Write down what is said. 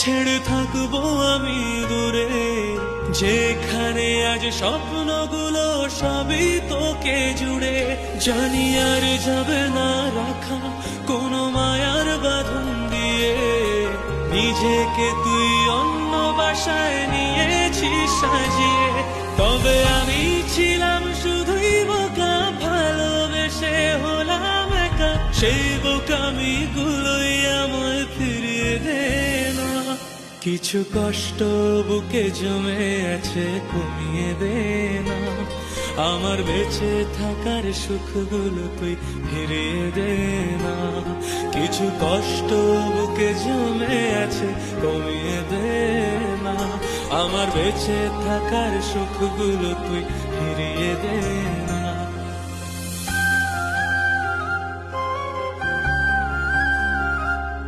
ছেড়ে থাকবো আমি দূরে, যেখানে আজ স্বপ্নগুলো সবই তোকে জুড়ে। জানি আর যাবে না রাখা কোনো মায়ার বাঁধন দিয়ে, নিজেকে তুই অন্য বাসায় নিয়েছিস সাজিয়ে। তবে আমি ছিলাম শুধুই বোকা, ভালোবেসে হলাম একা, সেই বোকামি গুলোই আমায় ফিরিয়ে দে না। কিছু কষ্ট বুকে জমে আছে, কমিয়ে দে না। আমার বেঁচে থাকার সুখগুলো তুই ফিরিয়ে দে না। কিছু কষ্ট বুকে জমে আছে, কমিয়ে দে না। আমার বেঁচে থাকার সুখগুলো তুই ফিরিয়ে দে